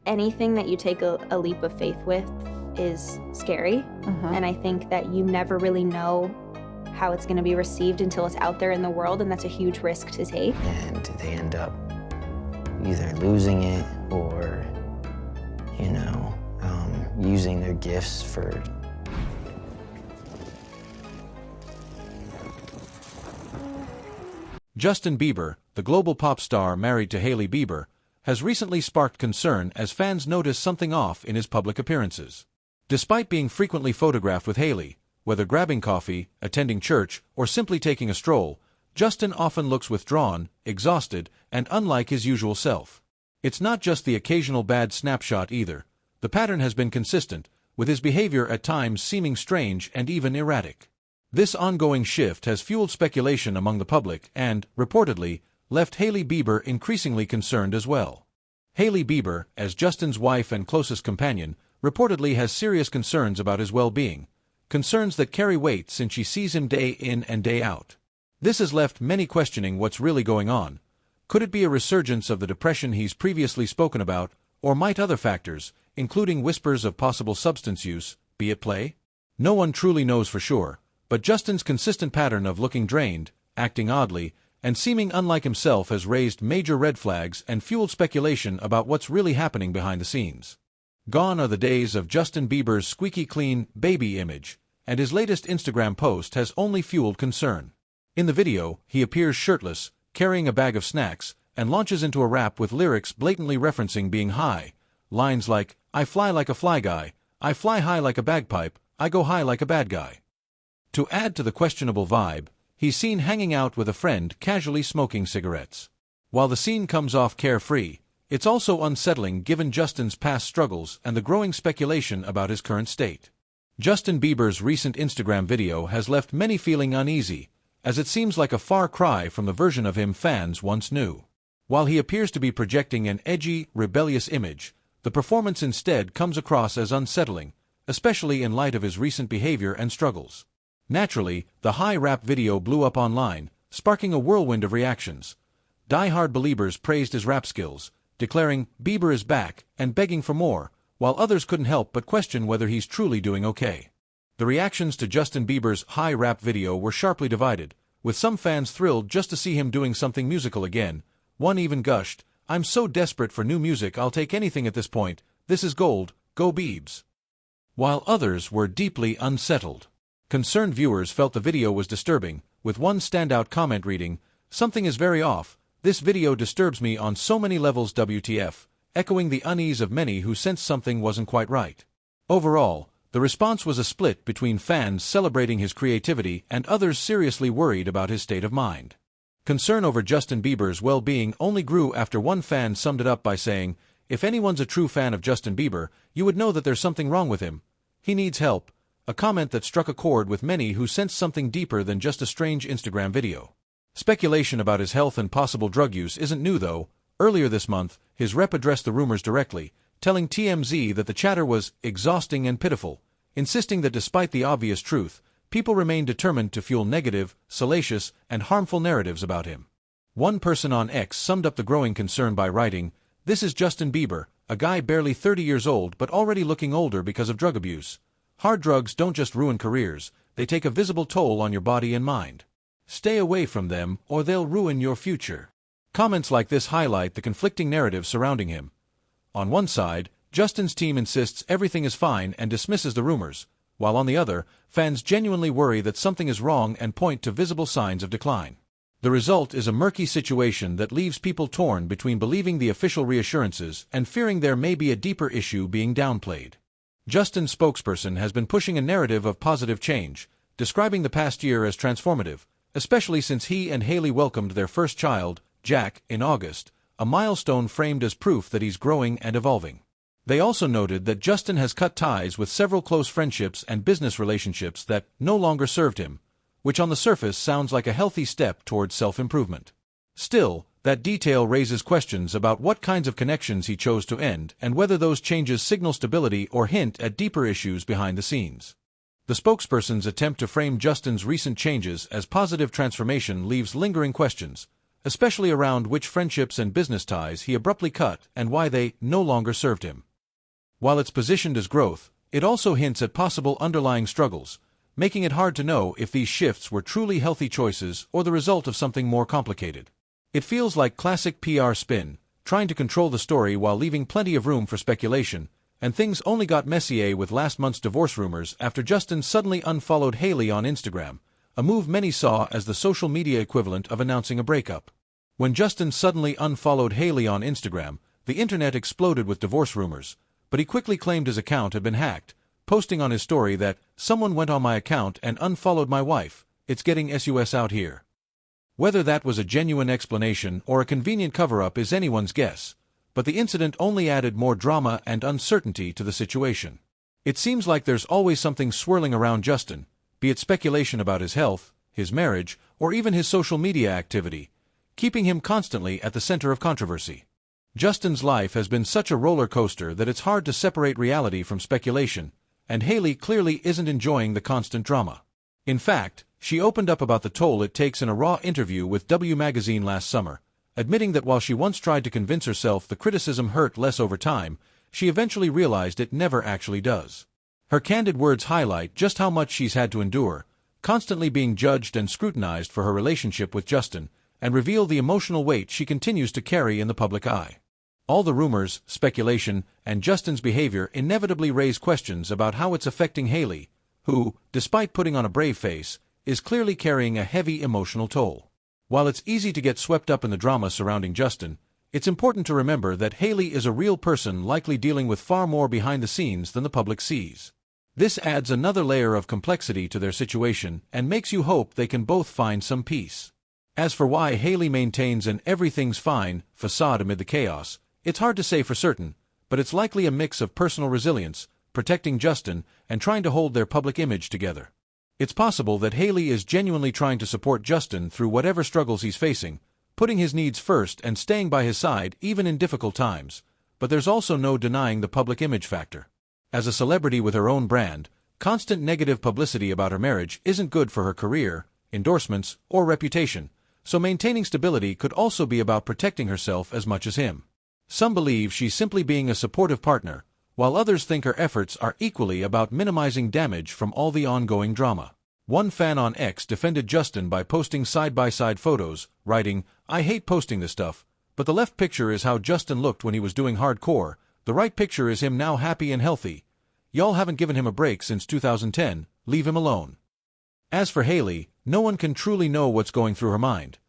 anything that you take a leap of faith with is scary. And I think that you never really know how it's going to be received until it's out there in the world, and that's a huge risk to take. And they end up either losing it or, you know, using their gifts for... Justin Bieber, the global pop star married to Hailey Bieber, has recently sparked concern as fans notice something off in his public appearances. Despite being frequently photographed with Hailey, whether grabbing coffee, attending church, or simply taking a stroll, Justin often looks withdrawn, exhausted, and unlike his usual self. It's not just the occasional bad snapshot either. The pattern has been consistent, with his behavior at times seeming strange and even erratic. This ongoing shift has fueled speculation among the public and, reportedly, left Hailey Bieber increasingly concerned as well. Hailey Bieber, as Justin's wife and closest companion, reportedly has serious concerns about his well-being, concerns that carry weight since she sees him day in and day out. This has left many questioning what's really going on. Could it be a resurgence of the depression he's previously spoken about, or might other factors, including whispers of possible substance use, be at play? No one truly knows for sure, but Justin's consistent pattern of looking drained, acting oddly, and seeming unlike himself has raised major red flags and fueled speculation about what's really happening behind the scenes. Gone are the days of Justin Bieber's squeaky clean baby image, and his latest Instagram post has only fueled concern. In the video, he appears shirtless, carrying a bag of snacks, and launches into a rap with lyrics blatantly referencing being high. Lines like, "I fly like a fly guy, I fly high like a bagpipe, I go high like a bad guy." To add to the questionable vibe, he's seen hanging out with a friend casually smoking cigarettes. While the scene comes off carefree, it's also unsettling given Justin's past struggles and the growing speculation about his current state. Justin Bieber's recent Instagram video has left many feeling uneasy, as it seems like a far cry from the version of him fans once knew. While he appears to be projecting an edgy, rebellious image, the performance instead comes across as unsettling, especially in light of his recent behavior and struggles. Naturally, the high rap video blew up online, sparking a whirlwind of reactions. Die-hard believers praised his rap skills, declaring Bieber is back and begging for more, while others couldn't help but question whether he's truly doing okay. The reactions to Justin Bieber's high rap video were sharply divided, with some fans thrilled just to see him doing something musical again. One even gushed, "I'm so desperate for new music I'll take anything at this point, this is gold, go Biebs." While others were deeply unsettled. Concerned viewers felt the video was disturbing, with one standout comment reading, "Something is very off, this video disturbs me on so many levels WTF," echoing the unease of many who sensed something wasn't quite right. Overall, the response was a split between fans celebrating his creativity and others seriously worried about his state of mind. Concern over Justin Bieber's well-being only grew after one fan summed it up by saying, "If anyone's a true fan of Justin Bieber, you would know that there's something wrong with him. He needs help," a comment that struck a chord with many who sensed something deeper than just a strange Instagram video. Speculation about his health and possible drug use isn't new though. Earlier this month, his rep addressed the rumors directly, telling TMZ that the chatter was exhausting and pitiful, insisting that despite the obvious truth, people remain determined to fuel negative, salacious, and harmful narratives about him. One person on X summed up the growing concern by writing, "This is Justin Bieber, a guy barely 30 years old but already looking older because of drug abuse. Hard drugs don't just ruin careers, they take a visible toll on your body and mind. Stay away from them or they'll ruin your future." Comments like this highlight the conflicting narrative surrounding him. On one side, Justin's team insists everything is fine and dismisses the rumors, while on the other, fans genuinely worry that something is wrong and point to visible signs of decline. The result is a murky situation that leaves people torn between believing the official reassurances and fearing there may be a deeper issue being downplayed. Justin's spokesperson has been pushing a narrative of positive change, describing the past year as transformative, especially since he and Hailey welcomed their first child, Jack, in August, a milestone framed as proof that he's growing and evolving. They also noted that Justin has cut ties with several close friendships and business relationships that no longer served him, which on the surface sounds like a healthy step towards self-improvement. Still, that detail raises questions about what kinds of connections he chose to end and whether those changes signal stability or hint at deeper issues behind the scenes. The spokesperson's attempt to frame Justin's recent changes as positive transformation leaves lingering questions. especially around which friendships and business ties he abruptly cut and why they no longer served him. While it's positioned as growth, it also hints at possible underlying struggles, making it hard to know if these shifts were truly healthy choices or the result of something more complicated. It feels like classic PR spin, trying to control the story while leaving plenty of room for speculation, and things only got messier with last month's divorce rumors after Justin suddenly unfollowed Hailey on Instagram, a move many saw as the social media equivalent of announcing a breakup. When Justin suddenly unfollowed Hailey on Instagram, the internet exploded with divorce rumors, but he quickly claimed his account had been hacked, posting on his story that, "Someone went on my account and unfollowed my wife, it's getting sus out here." Whether that was a genuine explanation or a convenient cover-up is anyone's guess, but the incident only added more drama and uncertainty to the situation. It seems like there's always something swirling around Justin, be it speculation about his health, his marriage, or even his social media activity, keeping him constantly at the center of controversy. Justin's life has been such a roller coaster that it's hard to separate reality from speculation, and Hailey clearly isn't enjoying the constant drama. In fact, she opened up about the toll it takes in a raw interview with W Magazine last summer, admitting that while she once tried to convince herself the criticism hurt less over time, she eventually realized it never actually does. Her candid words highlight just how much she's had to endure, constantly being judged and scrutinized for her relationship with Justin, and reveal the emotional weight she continues to carry in the public eye. All the rumors, speculation, and Justin's behavior inevitably raise questions about how it's affecting Hailey, who, despite putting on a brave face, is clearly carrying a heavy emotional toll. While it's easy to get swept up in the drama surrounding Justin, it's important to remember that Hailey is a real person likely dealing with far more behind the scenes than the public sees. This adds another layer of complexity to their situation and makes you hope they can both find some peace. As for why Hailey maintains an everything's fine facade amid the chaos, it's hard to say for certain, but it's likely a mix of personal resilience, protecting Justin, and trying to hold their public image together. It's possible that Hailey is genuinely trying to support Justin through whatever struggles he's facing, putting his needs first and staying by his side even in difficult times, but there's also no denying the public image factor. As a celebrity with her own brand, constant negative publicity about her marriage isn't good for her career, endorsements, or reputation, so maintaining stability could also be about protecting herself as much as him. Some believe she's simply being a supportive partner, while others think her efforts are equally about minimizing damage from all the ongoing drama. One fan on X defended Justin by posting side-by-side photos, writing, "I hate posting this stuff, but the left picture is how Justin looked when he was doing hardcore, the right picture is him now happy and healthy. Y'all haven't given him a break since 2010, leave him alone." As for Hailey, no one can truly know what's going through her mind.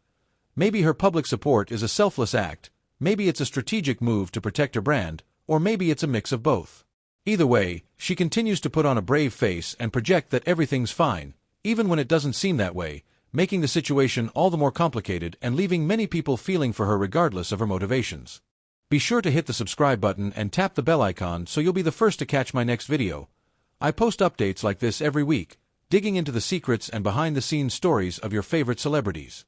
Maybe her public support is a selfless act, maybe it's a strategic move to protect her brand, or maybe it's a mix of both. Either way, she continues to put on a brave face and project that everything's fine, even when it doesn't seem that way, making the situation all the more complicated and leaving many people feeling for her regardless of her motivations. Be sure to hit the subscribe button and tap the bell icon so you'll be the first to catch my next video. I post updates like this every week, digging into the secrets and behind-the-scenes stories of your favorite celebrities.